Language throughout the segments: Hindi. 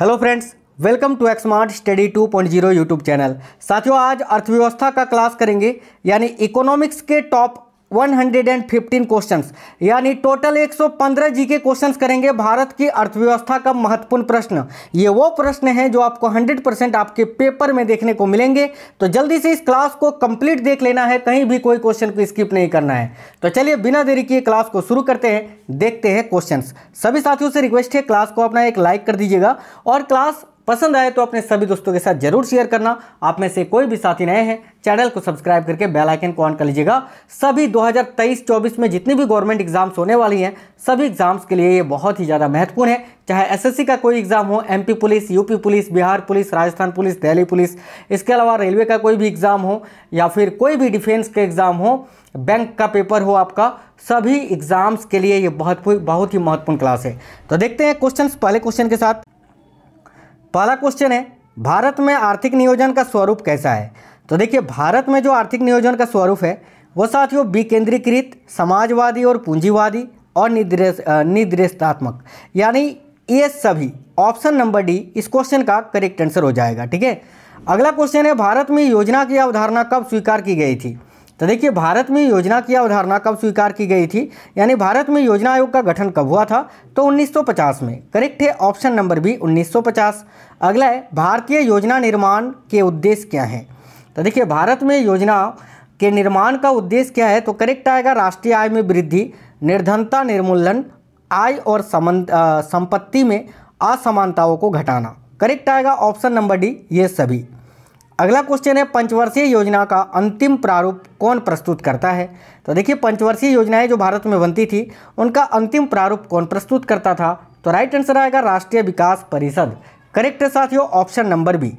Hello friends, welcome to Xmart study 2.0 YouTube channel. साथियों, आज अर्थव्यवस्था का क्लास करेंगे, यानी इकोनॉमिक्स के टॉप 115 क्वेश्चंस, यानी टोटल 115 जीके क्वेश्चंस करेंगे। भारत की अर्थव्यवस्था का महत्वपूर्ण प्रश्न, ये वो प्रश्न हैं जो आपको 100% आपके पेपर में देखने को मिलेंगे। तो जल्दी से इस क्लास को कंप्लीट देख लेना है, कहीं भी कोई क्वेश्चन को स्किप नहीं करना है। तो चलिए बिना देरी किए क्लास को शुरू करते हैं, देखते हैं क्वेश्चंस। सभी साथियों से रिक्वेस्ट है, क्लास को अपना एक लाइक कर दीजिएगा और क्लास पसंद आए तो अपने सभी दोस्तों के साथ जरूर शेयर करना। आप में से कोई भी साथी नए हैं, चैनल को सब्सक्राइब करके बेल आइकन को ऑन कर लीजिएगा। सभी 2023-24 में जितनी भी गवर्नमेंट एग्जाम्स होने वाली हैं, सभी एग्जाम्स के लिए ये बहुत ही ज़्यादा महत्वपूर्ण है। चाहे एसएससी का कोई एग्जाम हो, MP police, UP police, Bihar police, Rajasthan police, Delhi police, इसके अलावा रेलवे का कोई भी एग्जाम हो या फिर कोई भी डिफेंस के एग्जाम हो, बैंक का पेपर हो आपका, सभी एग्जाम्स के लिए ये बहुत ही महत्वपूर्ण क्लास है। तो देखते हैं क्वेश्चन। पहले क्वेश्चन के साथ पहला क्वेश्चन है, भारत में आर्थिक नियोजन का स्वरूप कैसा है? तो देखिए, भारत में जो आर्थिक नियोजन का स्वरूप है वो साथियों विकेंद्रीकृत, समाजवादी और पूंजीवादी और निर्देशात्मक, यानी ये सभी ऑप्शन नंबर डी इस क्वेश्चन का करेक्ट आंसर हो जाएगा। ठीक है। अगला क्वेश्चन है, भारत में योजना की अवधारणा कब स्वीकार की गई थी? तो देखिए, भारत में योजना की अवधारणा कब स्वीकार की गई थी, यानी भारत में योजना आयोग का गठन कब हुआ था? तो 1950 में। करेक्ट है ऑप्शन नंबर बी 1950। अगला है, भारतीय योजना निर्माण के उद्देश्य क्या हैं? तो देखिए, भारत में योजना के निर्माण का उद्देश्य क्या है? तो करेक्ट आएगा राष्ट्रीय आय में वृद्धि, निर्धनता निर्मूलन, आय और संपत्ति में असमानताओं को घटाना। करेक्ट आएगा ऑप्शन नंबर डी ये सभी। अगला क्वेश्चन है, पंचवर्षीय योजना का अंतिम प्रारूप कौन प्रस्तुत करता है? तो देखिए, पंचवर्षीय योजनाएं जो भारत में बनती थी उनका अंतिम प्रारूप कौन प्रस्तुत करता था? तो राइट आंसर आएगा राष्ट्रीय विकास परिषद। करेक्ट है साथियों ऑप्शन नंबर बी।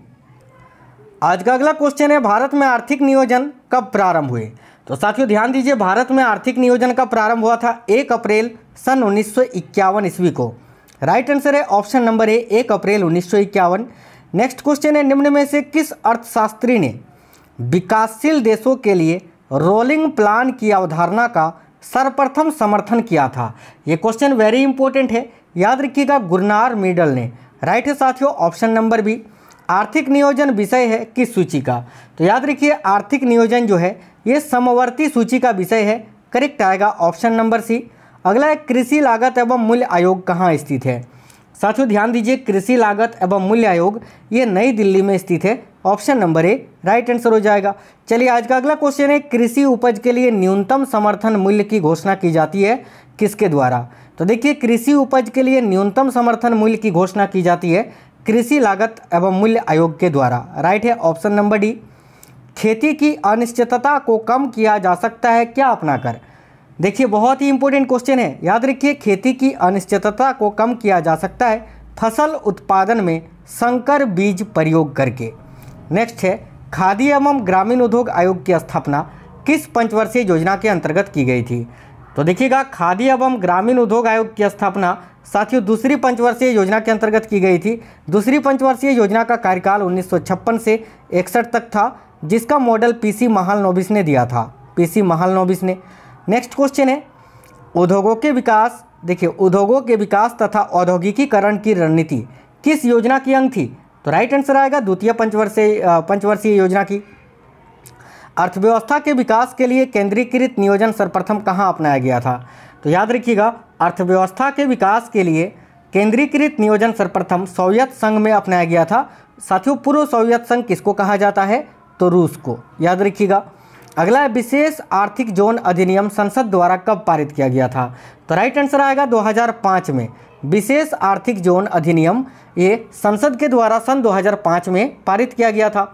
आज का अगला क्वेश्चन है, भारत में आर्थिक नियोजन कब प्रारंभ हुए? तो साथियों ध्यान दीजिए, भारत में आर्थिक नियोजन का प्रारंभ हुआ था 1 अप्रैल सन 1951 ईस्वी को। राइट आंसर है ऑप्शन नंबर ए 1 अप्रैल 1951। नेक्स्ट क्वेश्चन है, निम्न में से किस अर्थशास्त्री ने विकासशील देशों के लिए रोलिंग प्लान की अवधारणा का सर्वप्रथम समर्थन किया था? ये क्वेश्चन वेरी इंपॉर्टेंट है, याद रखिएगा, गुरनार मीडल ने। राइट है साथियों ऑप्शन नंबर बी। आर्थिक नियोजन विषय है किस सूची का? तो याद रखिए, आर्थिक नियोजन जो है ये समवर्ती सूची का विषय है। करेक्ट आएगा ऑप्शन नंबर सी। अगला है, कृषि लागत एवं मूल्य आयोग कहाँ स्थित है? साथियों ध्यान दीजिए, कृषि लागत एवं मूल्य आयोग ये नई दिल्ली में स्थित है। ऑप्शन नंबर ए राइट आंसर हो जाएगा। चलिए आज का अगला क्वेश्चन है, कृषि उपज के लिए न्यूनतम समर्थन मूल्य की घोषणा की जाती है किसके द्वारा? तो देखिए, कृषि उपज के लिए न्यूनतम समर्थन मूल्य की घोषणा की जाती है कृषि लागत एवं मूल्य आयोग के द्वारा। राइट है ऑप्शन नंबर डी। खेती की अनिश्चितता को कम किया जा सकता है क्या अपनाकर? देखिए, बहुत ही इंपॉर्टेंट क्वेश्चन है, याद रखिए, खेती की अनिश्चितता को कम किया जा सकता है फसल उत्पादन में संकर बीज प्रयोग करके। नेक्स्ट है, खादी एवं ग्रामीण उद्योग आयोग की स्थापना किस पंचवर्षीय योजना के अंतर्गत की गई थी? तो देखिएगा, खादी एवं ग्रामीण उद्योग आयोग की स्थापना साथियों दूसरी पंचवर्षीय योजना के अंतर्गत की गई थी। दूसरी पंचवर्षीय योजना का कार्यकाल 1956 से 61 तक था, जिसका मॉडल पीसी महालनोबिस ने दिया था। पीसी महालनोबिस ने। नेक्स्ट क्वेश्चन है, उद्योगों के विकास, देखिए उद्योगों के विकास तथा औद्योगिकीकरण की रणनीति किस योजना की अंग थी? तो राइट आंसर आएगा द्वितीय पंचवर्षीय योजना की। अर्थव्यवस्था के विकास के लिए केंद्रीकृत नियोजन सर्वप्रथम कहाँ अपनाया गया था? तो याद रखिएगा, अर्थव्यवस्था के विकास के लिए केंद्रीकृत नियोजन सर्वप्रथम सोवियत संघ में अपनाया गया था। साथियों, पूर्व सोवियत संघ किसको कहा जाता है? तो रूस को। याद रखिएगा। अगला है, विशेष आर्थिक जोन अधिनियम संसद द्वारा कब पारित किया गया था? तो राइट आंसर आएगा 2005 में। विशेष आर्थिक जोन अधिनियम ये संसद के द्वारा सन 2005 में पारित किया गया था।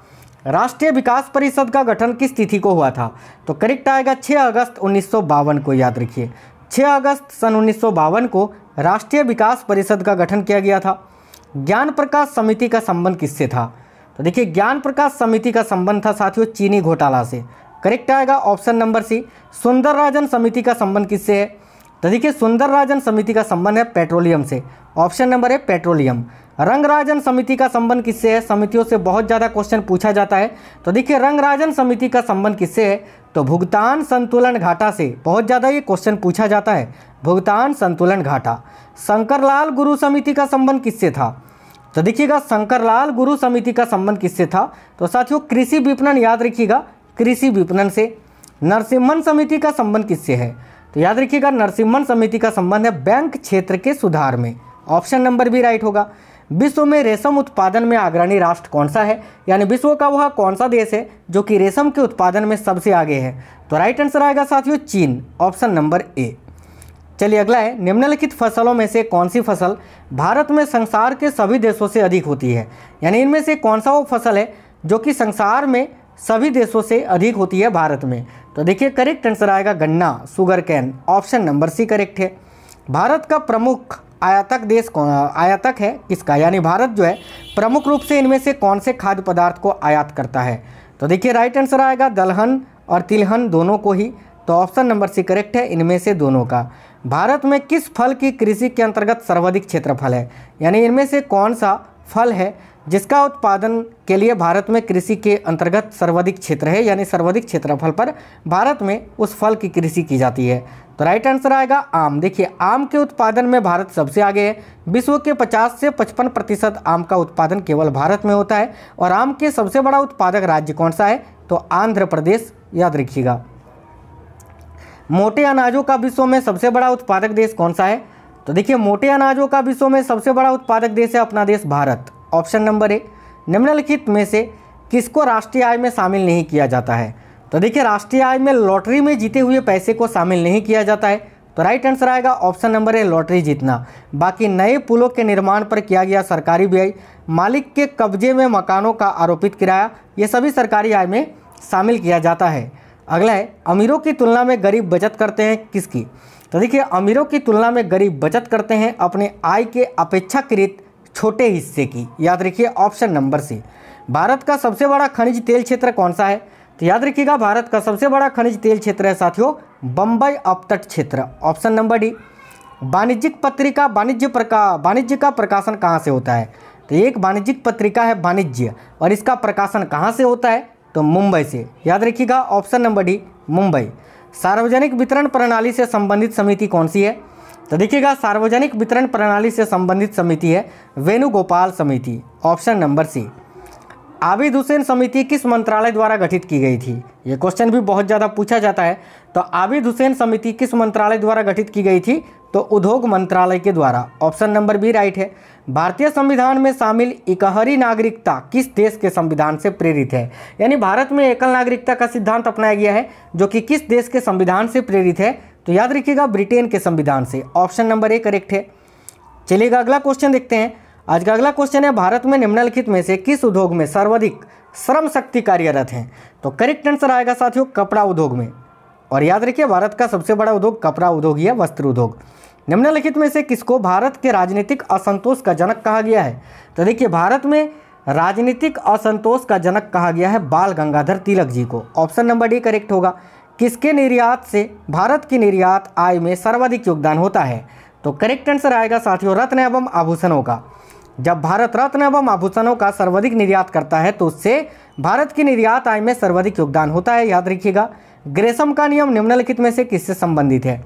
राष्ट्रीय विकास परिषद का गठन किस तिथि को हुआ था? तो करेक्ट आएगा 6 अगस्त 1952 को। याद रखिए, 6 अगस्त सन 1952 को राष्ट्रीय विकास परिषद का गठन किया गया था। ज्ञान प्रकाश समिति का संबंध किससे था? तो देखिए, ज्ञान प्रकाश समिति का संबंध था साथियों चीनी घोटाला से। करेक्ट आएगा ऑप्शन नंबर सी। सुंदरराजन समिति का संबंध किससे है? तो देखिए, सुंदरराजन समिति का संबंध है पेट्रोलियम से। ऑप्शन नंबर है पेट्रोलियम। रंगराजन समिति का संबंध किससे है? समितियों से बहुत ज़्यादा क्वेश्चन पूछा जाता है। तो देखिए, रंगराजन समिति का संबंध किससे है? तो भुगतान संतुलन घाटा से बहुत ज़्यादा ये क्वेश्चन पूछा जाता है। भुगतान संतुलन घाटा। शंकरलाल गुरु समिति का संबंध किससे था? तो देखिएगा शंकरलाल गुरु समिति का संबंध किससे था? तो साथियों कृषि विपणन, याद रखिएगा कृषि विपणन से। नरसिम्हन समिति का संबंध किससे है? तो याद रखिएगा नरसिम्हन समिति का संबंध है बैंक क्षेत्र के सुधार में। ऑप्शन नंबर बी राइट होगा। विश्व में रेशम उत्पादन में अग्रणी राष्ट्र कौन सा है? यानी विश्व का वह कौन सा देश है जो कि रेशम के उत्पादन में सबसे आगे है? तो राइट आंसर आएगा साथियों चीन, ऑप्शन नंबर ए। चलिए अगला है, निम्नलिखित फसलों में से कौन सी फसल भारत में संसार के सभी देशों से अधिक होती है? यानी इनमें से कौन सा वो फसल है जो कि संसार में सभी देशों से अधिक होती है भारत में? तो देखिए करेक्ट आंसर आएगा गन्ना, sugarcane, option number C correct है। भारत का प्रमुख आयातक देश कौन, आयातक है किसका? यानी भारत जो है प्रमुख रूप से इनमें से कौन से खाद्य पदार्थ को आयात करता है? तो देखिए राइट आंसर आएगा दलहन और तिलहन दोनों को ही। तो ऑप्शन नंबर सी करेक्ट है, इनमें से दोनों का। भारत में किस फल की कृषि के अंतर्गत सर्वाधिक क्षेत्रफल है? यानी इनमें से कौन सा फल है जिसका उत्पादन के लिए भारत में कृषि के अंतर्गत सर्वाधिक क्षेत्र है, यानी सर्वाधिक क्षेत्रफल पर भारत में उस फल की कृषि की जाती है? तो राइट आंसर आएगा आम। देखिए आम के उत्पादन में भारत सबसे आगे है। विश्व के 50 से 55% आम का उत्पादन केवल भारत में होता है। और आम के सबसे बड़ा उत्पादक राज्य कौन सा है? तो आंध्र प्रदेश, याद रखिएगा। मोटे अनाजों का विश्व में सबसे बड़ा उत्पादक देश कौन सा है? तो देखिए मोटे अनाजों का विश्व में सबसे बड़ा उत्पादक देश है अपना देश भारत, ऑप्शन नंबर ए। निम्नलिखित में से किसको राष्ट्रीय आय में शामिल नहीं किया जाता है? तो देखिए राष्ट्रीय आय में लॉटरी में जीते हुए पैसे को शामिल नहीं किया जाता है। तो राइट आंसर आएगा ऑप्शन नंबर ए, लॉटरी जीतना। बाकी नए पुलों के निर्माण पर किया गया सरकारी व्यय, मालिक के कब्जे में मकानों का आरोपित किराया, ये सभी सरकारी आय में शामिल किया जाता है। अगला है, अमीरों की तुलना में गरीब बचत करते हैं किसकी? तो देखिए अमीरों की तुलना में गरीब बचत करते हैं अपने आय के अपेक्षाकृत छोटे हिस्से की, याद रखिए ऑप्शन नंबर सी। भारत का सबसे बड़ा खनिज तेल क्षेत्र कौन सा है? तो याद रखिएगा भारत का सबसे बड़ा खनिज तेल क्षेत्र है साथियों बंबई अपतट क्षेत्र, ऑप्शन नंबर डी। वाणिज्यिक पत्रिका वाणिज्य का प्रकाशन कहाँ से होता है? तो एक वाणिज्यिक पत्रिका है वाणिज्य, और इसका प्रकाशन कहाँ से होता है? तो मुंबई से, याद रखिएगा ऑप्शन नंबर डी, मुंबई। सार्वजनिक वितरण प्रणाली से संबंधित समिति कौन सी है? तो देखिएगा सार्वजनिक वितरण प्रणाली से संबंधित समिति है वेणुगोपाल समिति, option number C. Abid Hussain समिति किस मंत्रालय द्वारा गठित की गई थी? ये क्वेश्चन भी बहुत ज़्यादा पूछा जाता है। तो आबिद हुसैन समिति किस मंत्रालय द्वारा गठित की गई थी? तो उद्योग मंत्रालय के द्वारा, ऑप्शन नंबर बी राइट है। भारतीय संविधान में शामिल इकहरी नागरिकता किस देश के संविधान से प्रेरित है? यानी भारत में एकल नागरिकता का सिद्धांत अपनाया गया है जो कि किस देश के संविधान से प्रेरित है? तो याद रखिएगा ब्रिटेन के संविधान से, ऑप्शन नंबर ए करेक्ट है। चलिएगा अगला क्वेश्चन देखते हैं। आज का अगला क्वेश्चन है, भारत में निम्नलिखित में से किस उद्योग में सर्वाधिक श्रम शक्ति कार्यरत है? तो करेक्ट आंसर आएगा साथियों कपड़ा उद्योग में। और याद रखिए भारत का सबसे बड़ा उद्योग कपड़ा उद्योग या वस्त्र उद्योग। निम्नलिखित में से किसको भारत के राजनीतिक असंतोष का जनक कहा गया है? तो देखिए भारत में राजनीतिक असंतोष का जनक कहा गया है बाल गंगाधर तिलक जी को, ऑप्शन नंबर डी करेक्ट होगा। किसके निर्यात से भारत की निर्यात आय में सर्वाधिक योगदान होता है? तो करेक्ट आंसर आएगा साथियों रत्न एवं आभूषणों का। जब भारत रत्न एवं आभूषणों का सर्वाधिक निर्यात करता है तो उससे भारत की निर्यात आय में सर्वाधिक योगदान होता है, याद रखिएगा। ग्रेशम का नियम निम्नलिखित में से किससे संबंधित है?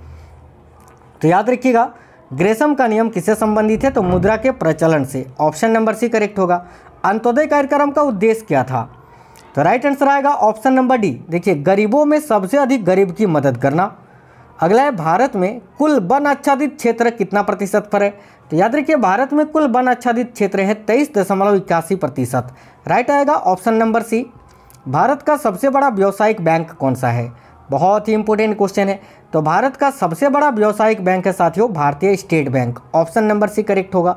तो याद रखिएगा ग्रेशम का नियम किससे संबंधित है? तो मुद्रा के प्रचलन से, ऑप्शन नंबर सी करेक्ट होगा। अंत्योदय कार्यक्रम का उद्देश्य क्या था? तो राइट आंसर आएगा ऑप्शन नंबर डी। देखिए गरीबों में सबसे अधिक गरीब की मदद करना। अगला है, भारत में कुल वन आच्छादित क्षेत्र कितना प्रतिशत पर है? तो याद रखिए भारत में कुल वन आच्छादित क्षेत्र है 23.81%, राइट आएगा ऑप्शन नंबर सी। भारत का सबसे बड़ा व्यावसायिक बैंक कौन सा है? बहुत ही इंपॉर्टेंट क्वेश्चन है। तो भारत का सबसे बड़ा व्यावसायिक बैंक है साथियों Bharatiya State Bank, option number C correct होगा।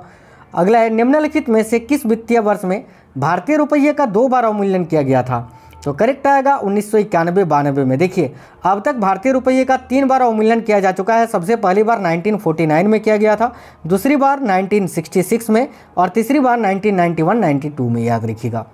अगला है, निम्नलिखित में से किस वित्तीय वर्ष में भारतीय रुपये का 2 बार अवमूल्यन किया गया था? तो करेक्ट आएगा 1991-92 में। देखिए अब तक भारतीय रुपये का 3 बार अवमूल्यन किया जा चुका है। सबसे पहली बार 1949 में किया गया था, दूसरी बार 1966 में और तीसरी बार 1991-92 में, याद रखिएगा।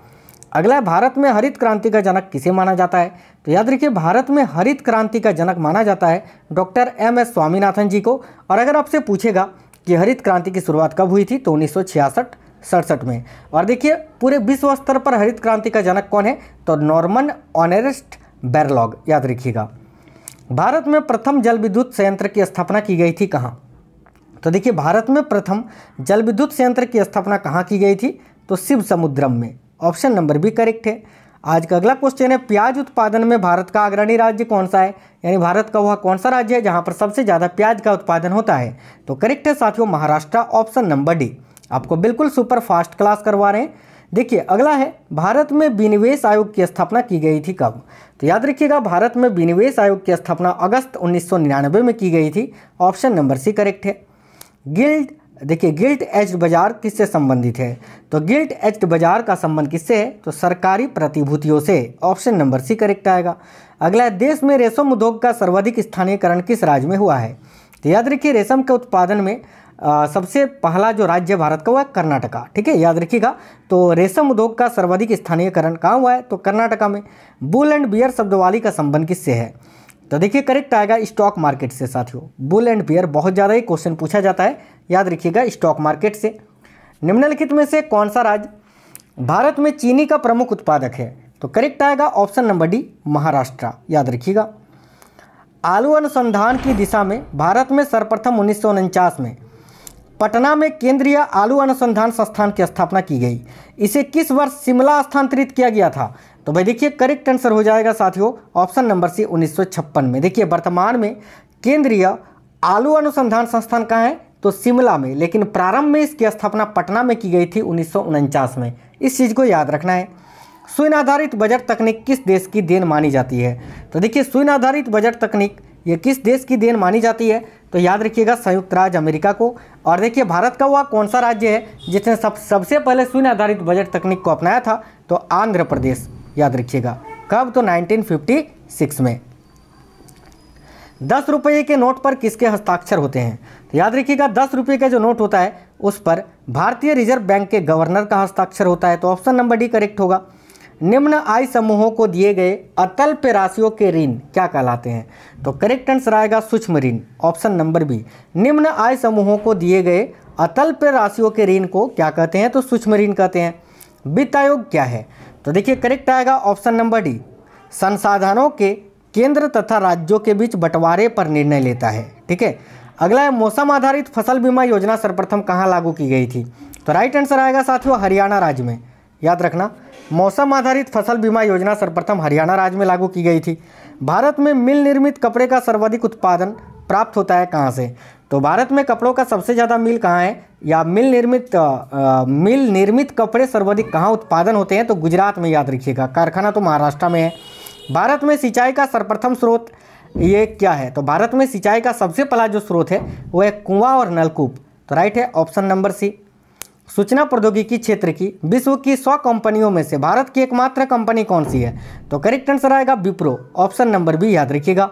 अगला है, भारत में हरित क्रांति का जनक किसे माना जाता है? तो याद रखिए भारत में हरित क्रांति का जनक माना जाता है डॉक्टर एम.एस. स्वामीनाथन जी को। और अगर आपसे पूछेगा कि हरित क्रांति की शुरुआत कब हुई थी तो 1966-67 में। और देखिए पूरे विश्व स्तर पर हरित क्रांति का जनक कौन है? तो नॉर्मन ऑनेस्ट बेरलॉग, याद रखिएगा। भारत में प्रथम जल विद्युत संयंत्र की स्थापना की गई थी कहाँ? तो देखिए भारत में प्रथम जल विद्युत संयंत्र की स्थापना कहाँ की गई थी? तो शिव समुद्रम में। ऑप्शन नंबर बी करेक्ट है। आज का अगला क्वेश्चन है, प्याज उत्पादन में भारत का अग्रणी राज्य कौन सा है? यानी भारत का वह कौन सा राज्य है जहां पर सबसे ज़्यादा प्याज का उत्पादन होता है? तो करेक्ट है साथियों महाराष्ट्र, ऑप्शन नंबर डी। आपको बिल्कुल सुपर फास्ट क्लास करवा रहे हैं। देखिए अगला है, भारत में विनिवेश आयोग की स्थापना की गई थी कब? तो याद रखिएगा भारत में विनिवेश आयोग की स्थापना अगस्त 1999 में की गई थी। ऑप्शन नंबर सी करेक्ट है। गिल्ट एज्ड बाजार किससे संबंधित है? तो गिल्ट एज्ड बाजार का संबंध किससे है? तो सरकारी प्रतिभूतियों से। ऑप्शन नंबर सी करेक्ट आएगा। अगला है, देश में रेशम उद्योग का सर्वाधिक स्थानीयकरण किस राज्य में हुआ है? तो याद रखिए रेशम के उत्पादन में सबसे पहला जो राज्य भारत का हुआ है कर्नाटका। ठीक है, याद रखिएगा। तो रेशम उद्योग का सर्वाधिक स्थानीयकरण कहाँ हुआ है? तो कर्नाटका में। बुल एंड बियर शब्दावली का संबंध किससे है? तो देखिए करेक्ट आएगा स्टॉक मार्केट से साथियों। बुल एंड बियर बहुत ज़्यादा ही क्वेश्चन पूछा जाता है, याद रखिएगा स्टॉक मार्केट से। निम्नलिखित में से कौन सा राज्य भारत में चीनी का प्रमुख उत्पादक है? तो करेक्ट आएगा ऑप्शन नंबर डी महाराष्ट्र, याद रखिएगा। आलू अनुसंधान की दिशा में भारत में सर्वप्रथम 1949 में पटना में केंद्रीय आलू अनुसंधान संस्थान की स्थापना की गई। इसे किस वर्ष शिमला स्थानांतरित किया गया था? तो भाई देखिए करेक्ट आंसर हो जाएगा साथियों ऑप्शन नंबर सी 1956 में। देखिए वर्तमान में केंद्रीय आलू अनुसंधान संस्थान कहाँ है? तो शिमला में, लेकिन प्रारंभ में इसकी स्थापना पटना में की गई थी 1949 में। इस चीज़ को याद रखना है। शून्य आधारित बजट तकनीक किस देश की देन मानी जाती है? तो देखिए शून्य आधारित बजट तकनीक ये किस देश की देन मानी जाती है? तो याद रखिएगा संयुक्त राज्य अमेरिका को। और देखिए भारत का वह कौन सा राज्य है जिसने सबसे पहले शून्य आधारित बजट तकनीक को अपनाया था? तो आंध्र प्रदेश, याद रखिएगा। कब? तो 1956 में। 10 रुपये के नोट पर किसके हस्ताक्षर होते हैं? तो याद रखिएगा 10 रुपये का जो नोट होता है उस पर भारतीय रिजर्व बैंक के गवर्नर का हस्ताक्षर होता है। तो ऑप्शन नंबर डी करेक्ट होगा। निम्न आय समूहों को दिए गए अतल्प राशियों के ऋण क्या कहलाते हैं? तो करेक्ट आंसर आएगा सूक्ष्म ऋण, ऑप्शन नंबर बी। निम्न आय समूहों को दिए गए अतल्प राशियों के ऋण को क्या कहते हैं? तो सूक्ष्म ऋण कहते हैं। वित्त आयोग क्या है? तो देखिए करेक्ट आएगा ऑप्शन नंबर डी। संसाधनों के केंद्र तथा राज्यों के बीच बंटवारे पर निर्णय लेता है। ठीक है, अगला है, मौसम आधारित फसल बीमा योजना सर्वप्रथम कहाँ लागू की गई थी? तो राइट आंसर आएगा साथियों हरियाणा राज्य में, याद रखना। मौसम आधारित फसल बीमा योजना सर्वप्रथम हरियाणा राज्य में लागू की गई थी। भारत में मिल निर्मित कपड़े का सर्वाधिक उत्पादन प्राप्त होता है कहाँ से? तो भारत में कपड़ों का सबसे ज़्यादा मिल कहाँ है, या मिल निर्मित कपड़े सर्वाधिक कहाँ उत्पादन होते हैं? तो गुजरात में, याद रखिएगा। कारखाना तो महाराष्ट्र में है। भारत में सिंचाई का सर्वप्रथम स्रोत ये क्या है? तो भारत में सिंचाई का सबसे पहला जो स्रोत है वो है कुआं और नलकूप। तो राइट है ऑप्शन नंबर सी। सूचना प्रौद्योगिकी क्षेत्र की विश्व की 100 कंपनियों में से भारत की एकमात्र कंपनी कौन सी है? तो करेक्ट आंसर आएगा विप्रो, ऑप्शन नंबर बी, याद रखिएगा।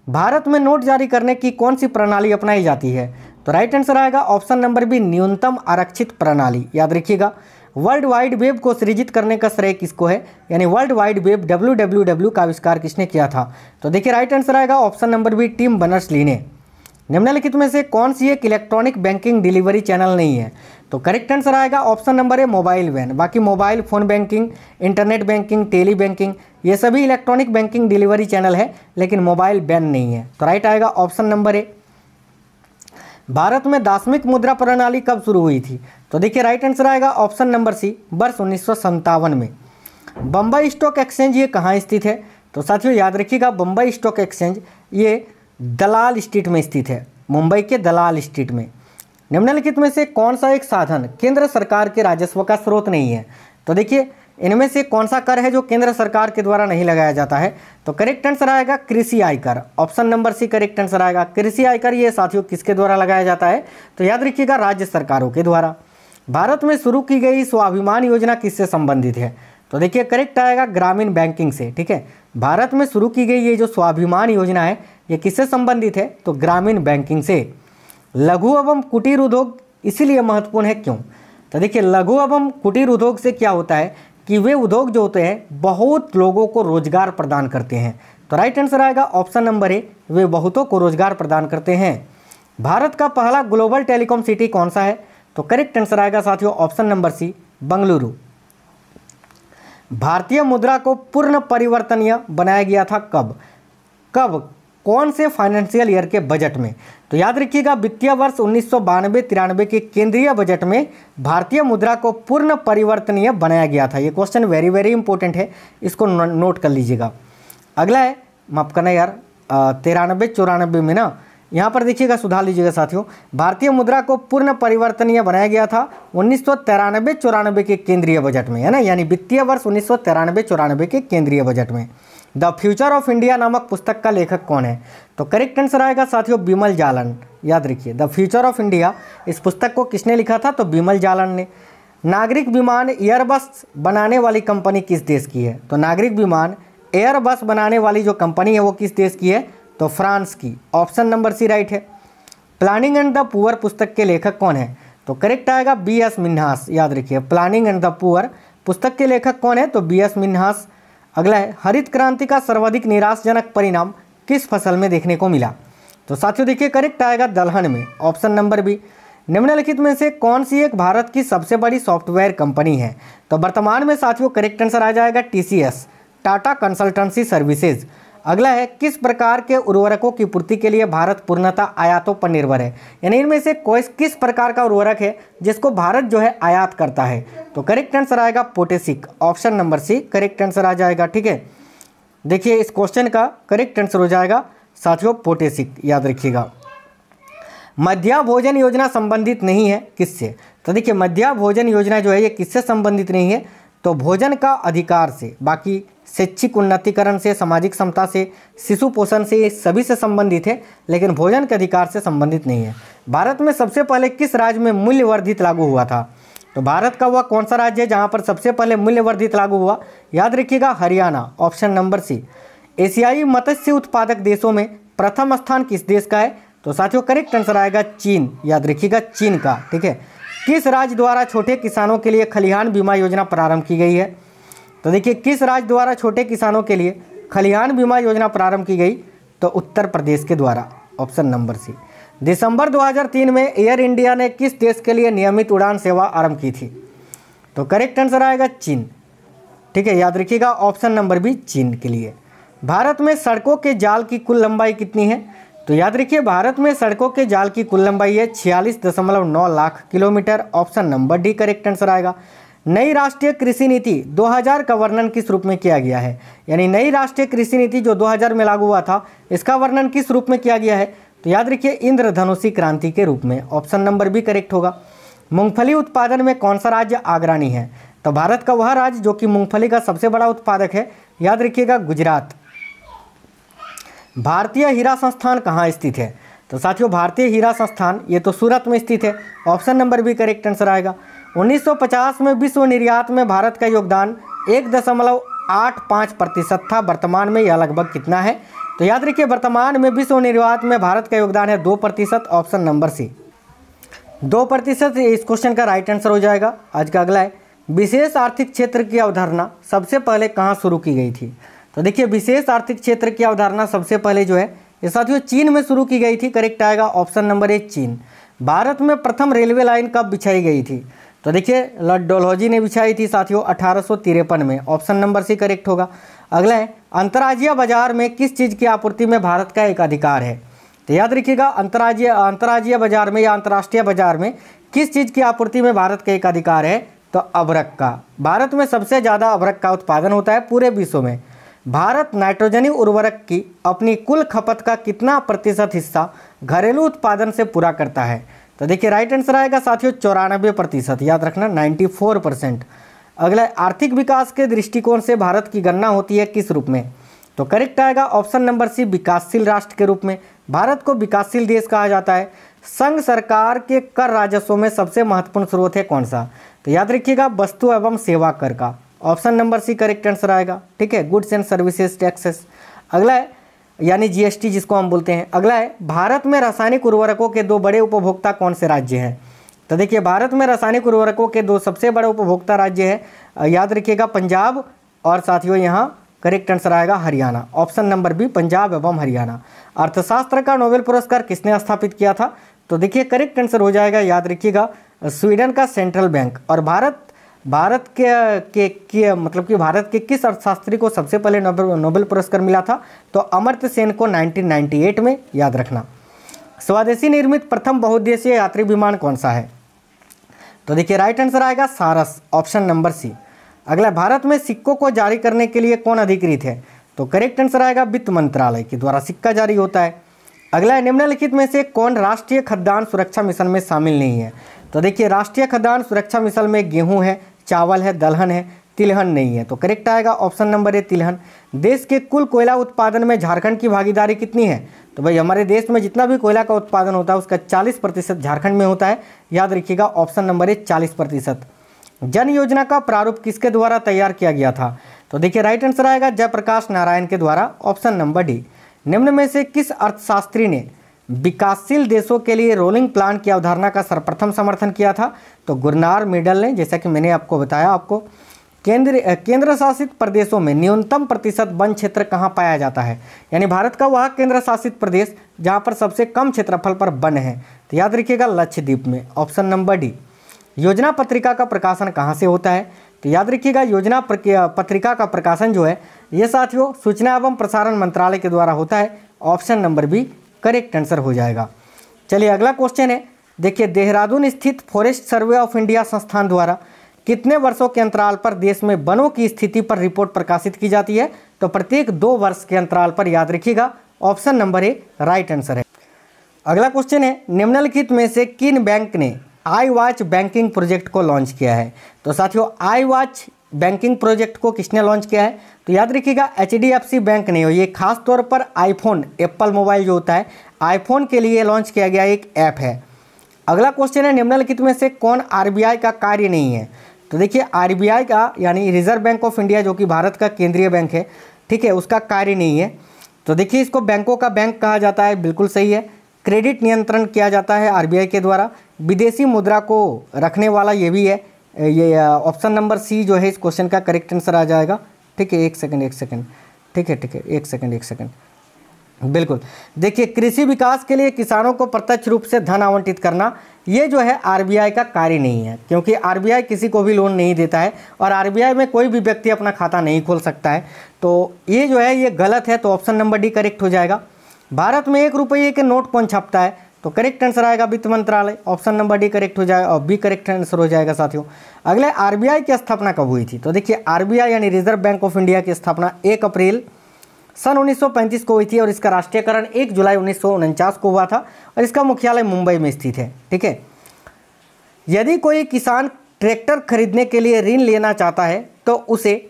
भारत में नोट जारी करने की कौन सी प्रणाली अपनाई जाती है? तो राइट आंसर आएगा ऑप्शन नंबर बी, न्यूनतम आरक्षित प्रणाली, याद रखिएगा। वर्ल्ड वाइड वेब को सृजित करने का श्रेय किसको है? यानी वर्ल्ड वाइड वेब WWW का आविष्कार किसने किया था? तो देखिए राइट आंसर आएगा option number B, Tim Berners-Lee ने। निम्नलिखित में से कौन सी एक इलेक्ट्रॉनिक बैंकिंग डिलीवरी चैनल नहीं है? तो करेक्ट आंसर आएगा option number A, mobile van. बाकी mobile phone banking, internet banking, telebanking ये सभी इलेक्ट्रॉनिक बैंकिंग डिलीवरी चैनल है, लेकिन मोबाइल वैन नहीं है। तो राइट आएगा ऑप्शन नंबर ए। भारत में दार्शनिक मुद्रा प्रणाली कब शुरू हुई थी? तो देखिए राइट आंसर आएगा ऑप्शन नंबर सी, वर्ष 1957 में। बम्बई स्टॉक एक्सचेंज ये कहाँ स्थित है? तो साथियों याद रखिएगा बम्बई स्टॉक एक्सचेंज ये दलाल स्ट्रीट में स्थित है, मुंबई के दलाल स्ट्रीट में। निम्नलिखित में से कौन सा एक साधन केंद्र सरकार के राजस्व का स्रोत नहीं है? तो देखिए इनमें से कौन सा कर है जो केंद्र सरकार के द्वारा नहीं लगाया जाता है? तो करेक्ट आंसर आएगा कृषि आयकर, option number C correct answer आएगा। कृषि आयकर ये साथियों किसके द्वारा लगाया जाता है? तो याद रखिएगा राज्य सरकारों के द्वारा। भारत में शुरू की गई स्वाभिमान योजना किससे संबंधित है? तो देखिए करेक्ट आएगा ग्रामीण बैंकिंग से। ठीक है, भारत में शुरू की गई ये जो स्वाभिमान योजना है ये किससे संबंधित है? तो ग्रामीण बैंकिंग से। लघु एवं कुटीर उद्योग इसीलिए महत्वपूर्ण है क्यों? तो देखिए लघु एवं कुटीर उद्योग से क्या होता है कि वे उद्योग जो होते हैं बहुत लोगों को रोजगार प्रदान करते हैं। तो राइट आंसर आएगा ऑप्शन नंबर ए, वे बहुतों को रोजगार प्रदान करते हैं। भारत का पहला ग्लोबल टेलीकॉम सिटी कौन सा है? तो करेक्ट आंसर आएगा साथियों ऑप्शन नंबर सी, बंगलुरु। भारतीय मुद्रा को पूर्ण परिवर्तनीय बनाया गया था कब? कौन से फाइनेंशियल ईयर के बजट में? तो याद रखिएगा वित्तीय वर्ष 1992-93 के केंद्रीय बजट में भारतीय मुद्रा को पूर्ण परिवर्तनीय बनाया गया था। ये क्वेश्चन वेरी वेरी इंपॉर्टेंट है, इसको नोट कर लीजिएगा। अगला है, माफ करना यार, 93-94 में ना, यहाँ पर देखिएगा, सुधार लीजिएगा साथियों। भारतीय मुद्रा को पूर्ण परिवर्तनीय बनाया गया था 1993-94 के केंद्रीय बजट में, है ना, यानी वित्तीय वर्ष 1993-94 के केंद्रीय बजट में। द फ्यूचर ऑफ इंडिया नामक पुस्तक का लेखक कौन है? तो करेक्ट आंसर आएगा साथियों बिमल जालन। याद रखिए, द फ्यूचर ऑफ इंडिया, इस पुस्तक को किसने लिखा था? तो बिमल जालन ने। नागरिक विमान एयरबस बनाने वाली कंपनी किस देश की है? तो नागरिक विमान एयरबस बनाने वाली जो कंपनी है वो किस देश की है? तो फ्रांस की। ऑप्शन नंबर सी राइट है। प्लानिंग एंड द पुअर पुस्तक के लेखक कौन है? तो करेक्ट आएगा B.S. मिन्हास। याद रखिए, प्लानिंग एंड द पुअर पुस्तक के लेखक कौन है? तो B.S. मिन्हास। अगला है, हरित क्रांति का सर्वाधिक निराशाजनक परिणाम किस फसल में देखने को मिला? तो साथियों देखिए, करेक्ट आएगा दलहन में। Option number B. निम्नलिखित में से कौन सी एक भारत की सबसे बड़ी सॉफ्टवेयर कंपनी है? तो वर्तमान में साथियों करेक्ट आंसर आ जाएगा TCS, टाटा कंसल्टेंसी सर्विसेज। अगला है, किस प्रकार के उर्वरकों की पूर्ति के लिए भारत पूर्णतः आयातों पर निर्भर है? यानी इनमें से कोई किस प्रकार का उर्वरक है जिसको भारत जो है आयात करता है? तो करेक्ट आंसर आएगा पोटेशिक। Option number C correct answer आ जाएगा। ठीक है, देखिए इस क्वेश्चन का करेक्ट आंसर हो जाएगा साथियों पोटेशिक। याद रखिएगा। मध्याह्न भोजन योजना संबंधित नहीं है किससे? तो देखिए, मध्याह्न भोजन योजना जो है ये किससे संबंधित नहीं है? तो भोजन का अधिकार से, बाकी शैक्षिक उन्नतीकरण से, सामाजिक समता से, शिशु पोषण से, ये सभी से संबंधित है, लेकिन भोजन के अधिकार से संबंधित नहीं है। भारत में सबसे पहले किस राज्य में मूल्य वर्धित लागू हुआ था? तो भारत का वह कौन सा राज्य है जहां पर सबसे पहले मूल्य वर्धित लागू हुआ? याद रखिएगा, हरियाणा। ऑप्शन नंबर सी। एशियाई मत्स्य उत्पादक देशों में प्रथम स्थान किस देश का है? तो साथियों करेक्ट आंसर आएगा चीन। याद रखिएगा, चीन का। ठीक है, किस राज्य द्वारा छोटे किसानों के लिए खलिहान बीमा योजना प्रारंभ की गई है? तो देखिए, किस राज्य द्वारा छोटे किसानों के लिए खलिहान बीमा योजना प्रारंभ की गई? तो उत्तर प्रदेश के द्वारा। ऑप्शन नंबर सी। दिसंबर 2003 में एयर इंडिया ने किस देश के लिए नियमित उड़ान सेवा आरंभ की थी? तो करेक्ट आंसर आएगा चीन। ठीक है, याद रखिएगा, ऑप्शन नंबर बी चीन के लिए। भारत में सड़कों के जाल की कुल लंबाई कितनी है? तो याद रखिए, भारत में सड़कों के जाल की कुल लंबाई है 46.9 lakh kilometre. Option number D correct answer आएगा। नई राष्ट्रीय कृषि नीति 2000 का वर्णन किस रूप में किया गया है? यानी नई राष्ट्रीय कृषि नीति जो 2000 में लागू हुआ था, इसका वर्णन किस रूप में किया गया है? तो याद रखिए, इंद्रधनुषी क्रांति के रूप में। ऑप्शन नंबर बी करेक्ट होगा। मूंगफली उत्पादन में कौन सा राज्य अग्रणी है? तो भारत का वह राज्य जो कि मूंगफली का सबसे बड़ा उत्पादक है, याद रखिएगा, गुजरात। भारतीय हीरा संस्थान कहाँ स्थित है? तो साथियों भारतीय हीरा संस्थान ये तो सूरत में स्थित है। Option number B correct answer आएगा। 1950 में विश्व निर्यात में भारत का योगदान 1.85% था। वर्तमान में यह लगभग कितना है? तो याद रखिए, वर्तमान में विश्व निर्यात में भारत का योगदान है 2%। Option number C 2%। इस क्वेश्चन का राइट आंसर हो जाएगा। आज का अगला है, विशेष आर्थिक क्षेत्र की अवधारणा सबसे पहले कहाँ शुरू की गई थी? तो देखिए, विशेष आर्थिक क्षेत्र की अवधारणा सबसे पहले जो है ये साथियों चीन में शुरू की गई थी। करेक्ट आएगा ऑप्शन नंबर ए चीन। भारत में प्रथम रेलवे लाइन कब बिछाई गई थी? तो देखिए, लॉर्ड डलहौजी ने बिछाई थी साथियों 1853 में। ऑप्शन नंबर सी करेक्ट होगा। अगला है, अंतर्राज्यीय बाजार में किस चीज़ की आपूर्ति में भारत का एक अधिकार है? तो याद रखिएगा, अंतर्राज्यीय बाजार में या अंतर्राष्ट्रीय बाजार में किस चीज़ की आपूर्ति में भारत का एक अधिकार है? तो अबरक का। भारत में सबसे ज़्यादा अबरक का उत्पादन होता है पूरे विश्व में। भारत नाइट्रोजनी उर्वरक की अपनी कुल खपत का कितना प्रतिशत हिस्सा घरेलू उत्पादन से पूरा करता है? तो देखिए, राइट आंसर आएगा साथियों 94%। याद रखना 94%। अगला, आर्थिक विकास के दृष्टिकोण से भारत की गणना होती है किस रूप में? तो करेक्ट आएगा ऑप्शन नंबर सी विकासशील राष्ट्र के रूप में। भारत को विकासशील देश कहा जाता है। संघ सरकार के कर राजस्व में सबसे महत्वपूर्ण स्रोत है कौन सा? तो याद रखिएगा, वस्तु एवं सेवा कर का। Option number C correct answer आएगा। ठीक है, गुड्स एंड सर्विसेज टैक्सेस। अगला है, यानी GST जिसको हम बोलते हैं। अगला है, भारत में रासायनिक उर्वरकों के 2 बड़े उपभोक्ता कौन से राज्य हैं? तो देखिए, भारत में रासायनिक उर्वरकों के 2 सबसे बड़े उपभोक्ता राज्य हैं। याद रखिएगा, पंजाब और साथियों यहाँ करेक्ट आंसर आएगा Haryana. Option number B Punjab एवं हरियाणा। अर्थशास्त्र का नोबेल पुरस्कार किसने स्थापित किया था? तो देखिए, करेक्ट आंसर हो जाएगा, याद रखिएगा, स्वीडन का सेंट्रल बैंक। और भारत भारत के मतलब कि भारत के किस अर्थशास्त्री को सबसे पहले नोबेल पुरस्कार मिला था? तो अमर्त्य सेन को 1998 में, याद रखना। स्वदेशी निर्मित प्रथम बहुउद्देशीय यात्री विमान कौन सा है? तो देखिए राइट आंसर आएगा सारस, ऑप्शन नंबर सी। अगला, भारत में सिक्कों को जारी करने के लिए कौन अधिकृत है? तो करेक्ट आंसर आएगा वित्त मंत्रालय के द्वारा सिक्का जारी होता है। अगला, निम्नलिखित में से कौन राष्ट्रीय खाद्यान्न सुरक्षा मिशन में शामिल नहीं है? तो देखिए राष्ट्रीय खाद्यान्न सुरक्षा मिशन में गेहूं है, चावल है, दलहन है, तिलहन नहीं है। तो करेक्ट आएगा ऑप्शन नंबर ए तिलहन। देश के कुल कोयला उत्पादन में झारखंड की भागीदारी कितनी है? तो भाई हमारे देश में जितना भी कोयला का उत्पादन होता है उसका 40% झारखंड में होता है, याद रखिएगा ऑप्शन नंबर ए 40%। जन योजना का प्रारूप किसके द्वारा तैयार किया गया था? तो देखिए राइट आंसर आएगा जयप्रकाश नारायण के द्वारा, ऑप्शन नंबर डी। निम्न में से किस अर्थशास्त्री ने विकासशील देशों के लिए रोलिंग प्लान की अवधारणा का सर्वप्रथम समर्थन किया था? तो गुरनार मिडल ने, जैसा कि मैंने आपको बताया, आपको केंद्र शासित प्रदेशों में न्यूनतम प्रतिशत वन क्षेत्र कहाँ पाया जाता है? यानी भारत का वह केंद्र शासित प्रदेश जहाँ पर सबसे कम क्षेत्रफल पर वन है, तो याद रखिएगा लक्षद्वीप में, ऑप्शन नंबर डी। योजना पत्रिका का प्रकाशन कहाँ से होता है? तो याद रखिएगा योजना पत्रिका का प्रकाशन जो है ये साथियों सूचना एवं प्रसारण मंत्रालय के द्वारा होता है, option number B correct answer हो जाएगा। चलिए अगला क्वेश्चन है, देखिए देहरादून स्थित फॉरेस्ट सर्वे ऑफ इंडिया संस्थान द्वारा कितने वर्षों के अंतराल पर देश में वनों की स्थिति पर रिपोर्ट प्रकाशित की जाती है? तो प्रत्येक 2 वर्ष के अंतराल पर, याद रखिएगा ऑप्शन नंबर ए राइट आंसर है। अगला क्वेश्चन है, निम्नलिखित में से किन बैंक ने आई वॉच बैंकिंग प्रोजेक्ट को लॉन्च किया है? तो साथियों आई वॉच बैंकिंग प्रोजेक्ट को किसने लॉन्च किया है? तो याद रखिएगा HDFC बैंक ने। ये खास तौर पर आईफोन, एप्पल मोबाइल जो होता है आईफोन के लिए लॉन्च किया गया एक ऐप है। अगला क्वेश्चन है, निम्नलिखित में से कौन RBI का कार्य नहीं है? तो देखिए RBI का यानी रिजर्व बैंक ऑफ इंडिया जो कि भारत का केंद्रीय बैंक है, ठीक है, उसका कार्य नहीं है। तो देखिए इसको बैंकों का बैंक कहा जाता है, बिल्कुल सही है। क्रेडिट नियंत्रण किया जाता है RBI के द्वारा। विदेशी मुद्रा को रखने वाला ये भी है, ये ऑप्शन नंबर सी जो है इस क्वेश्चन का करेक्ट आंसर आ जाएगा। ठीक है, एक सेकंड, ठीक है, एक सेकंड, बिल्कुल। देखिए कृषि विकास के लिए किसानों को प्रत्यक्ष रूप से धन आवंटित करना, ये जो है RBI का कार्य नहीं है, क्योंकि RBI किसी को भी लोन नहीं देता है और RBI में कोई भी व्यक्ति अपना खाता नहीं खोल सकता है। तो ये जो है ये गलत है, तो ऑप्शन नंबर डी करेक्ट हो जाएगा। भारत में 1 रुपये के नोट कौन छापता है? तो करेक्ट आंसर आएगा वित्त मंत्रालय, ऑप्शन नंबर डी करेक्ट हो जाएगा और बी करेक्ट आंसर हो जाएगा साथियों। अगले RBI की स्थापना कब हुई थी? तो देखिए RBI यानी रिजर्व बैंक ऑफ इंडिया की स्थापना 1 अप्रैल सन 1935 को हुई थी और इसका राष्ट्रीयकरण 1 जुलाई 1949 को हुआ था और इसका मुख्यालय मुंबई में स्थित है। ठीक है, यदि कोई किसान ट्रैक्टर खरीदने के लिए ऋण लेना चाहता है तो उसे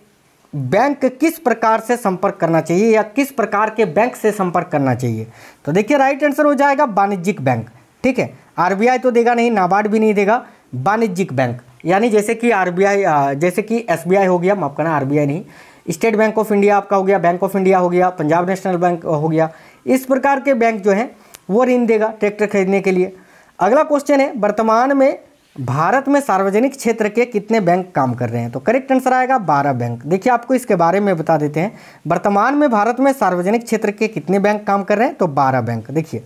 बैंक किस प्रकार से संपर्क करना चाहिए या किस प्रकार के बैंक से संपर्क करना चाहिए? तो देखिए राइट आंसर हो जाएगा वाणिज्यिक बैंक। ठीक है, RBI तो देगा नहीं, नाबार्ड भी नहीं देगा, वाणिज्यिक बैंक यानी जैसे कि RBI, जैसे कि SBI हो गया, माफ करना RBI नहीं, स्टेट बैंक ऑफ इंडिया आपका हो गया, बैंक ऑफ इंडिया हो गया, पंजाब नेशनल बैंक हो गया, इस प्रकार के बैंक जो हैं वो ऋण देगा ट्रैक्टर खरीदने के लिए। अगला क्वेश्चन है, वर्तमान में भारत में सार्वजनिक क्षेत्र के कितने बैंक काम कर रहे हैं? तो करेक्ट आंसर आएगा 12 बैंक। देखिए आपको इसके बारे में बता देते हैं, वर्तमान में भारत में सार्वजनिक क्षेत्र के कितने बैंक काम कर रहे हैं? तो 12 बैंक। देखिए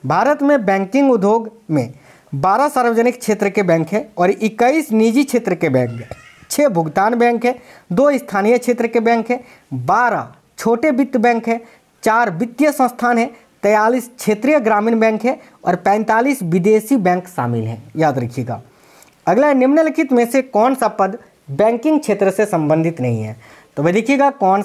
भारत में बैंकिंग उद्योग में 12 सार्वजनिक क्षेत्र के बैंक हैं और 21 निजी क्षेत्र के बैंक हैं, 6 भुगतान बैंक है, 2 स्थानीय क्षेत्र के बैंक हैं, 12 छोटे वित्त बैंक है, 4 वित्तीय संस्थान है, 43 क्षेत्रीय ग्रामीण बैंक है और 45 विदेशी बैंक शामिल हैं, याद रखिएगा। अगला, निम्नलिखित में से कौन सा पद बैंकिंग क्षेत्र से संबंधित नहीं है? तो भाई देखिएगा कौन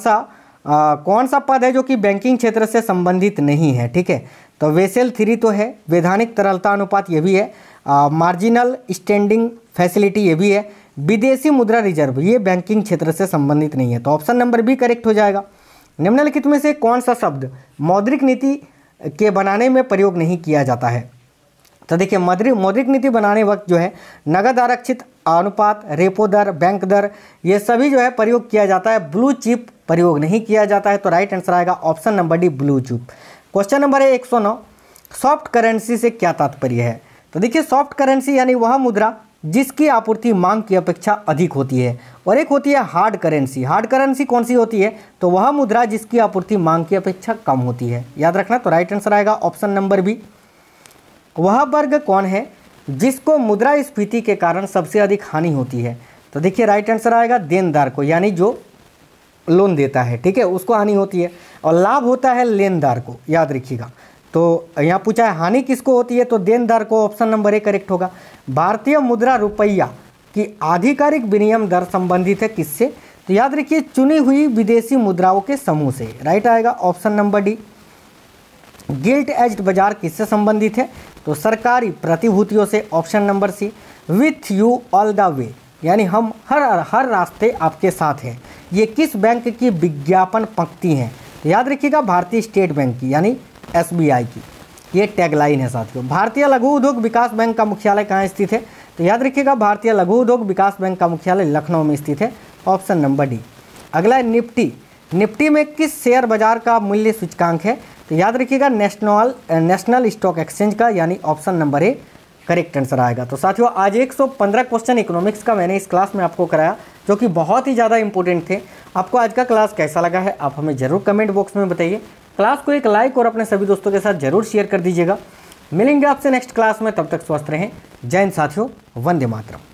सा पद है जो कि बैंकिंग क्षेत्र से संबंधित नहीं है। ठीक है, तो वेसेल 3 तो है, वैधानिक तरलता अनुपात ये भी है, मार्जिनल स्टैंडिंग फैसिलिटी ये भी है, विदेशी मुद्रा रिजर्व ये बैंकिंग क्षेत्र से संबंधित नहीं है, तो ऑप्शन नंबर बी करेक्ट हो जाएगा। निम्नलिखित में से कौन सा शब्द मौद्रिक नीति के बनाने में प्रयोग नहीं किया जाता है? तो देखिए मौद्रिक नीति बनाने वक्त जो है नगद आरक्षित अनुपात, रेपो दर, बैंक दर ये सभी जो है प्रयोग किया जाता है, ब्लू चिप प्रयोग नहीं किया जाता है, तो राइट आंसर आएगा option number D blue chip. Question number है 109, सॉफ्ट करेंसी से क्या तात्पर्य है? तो देखिए सॉफ्ट करेंसी यानी वह मुद्रा जिसकी आपूर्ति मांग की अपेक्षा अधिक होती है, और एक होती है हार्ड करेंसी। हार्ड करेंसी कौन सी होती है? तो वह मुद्रा जिसकी आपूर्ति मांग की अपेक्षा कम होती है, याद रखना, तो राइट आंसर आएगा ऑप्शन नंबर बी। वह वर्ग कौन है जिसको मुद्रास्फीति के कारण सबसे अधिक हानि होती है? तो देखिए राइट आंसर आएगा देनदार को, यानी जो लोन देता है, ठीक है, उसको हानि होती है। और लाभ होता है लेनदार को, याद रखिएगा। तो यहाँ पूछा है हानि किसको होती है, तो देनदार को, ऑप्शन नंबर ए करेक्ट होगा। भारतीय मुद्रा रुपया की आधिकारिक विनिमय दर संबंधित है किससे, तो याद रखिए चुनी हुई विदेशी मुद्राओं के समूह से, राइट आएगा option number D. Gilt edged बाजार किससे संबंधित है, तो सरकारी प्रतिभूतियों से, option number C. With you all the way, यानी हम हर रास्ते आपके साथ हैं, ये किस बैंक की विज्ञापन पंक्ति हैं, तो याद रखिएगा भारतीय स्टेट बैंक की, यानी SBI की ये टैगलाइन है साथियों। भारतीय लघु उद्योग विकास बैंक का मुख्यालय कहाँ स्थित है, तो याद रखिएगा भारतीय लघु उद्योग विकास बैंक का मुख्यालय लखनऊ में स्थित है, ऑप्शन नंबर डी। अगला है निफ्टी। निफ्टी में किस शेयर बाजार का मूल्य सूचकांक है, तो याद रखिएगा नेशनल स्टॉक एक्सचेंज का, यानी option number A correct answer आएगा। तो साथियों आज 115 क्वेश्चन इकोनॉमिक्स का मैंने इस क्लास में आपको कराया, जो कि बहुत ही ज़्यादा इंपॉर्टेंट थे। आपको आज का क्लास कैसा लगा है आप हमें ज़रूर कमेंट बॉक्स में बताइए। क्लास को एक लाइक और अपने सभी दोस्तों के साथ जरूर शेयर कर दीजिएगा। मिलेंगे आपसे नेक्स्ट क्लास में, तब तक स्वस्थ रहें। जय हिंद साथियों, वंदे मातरम।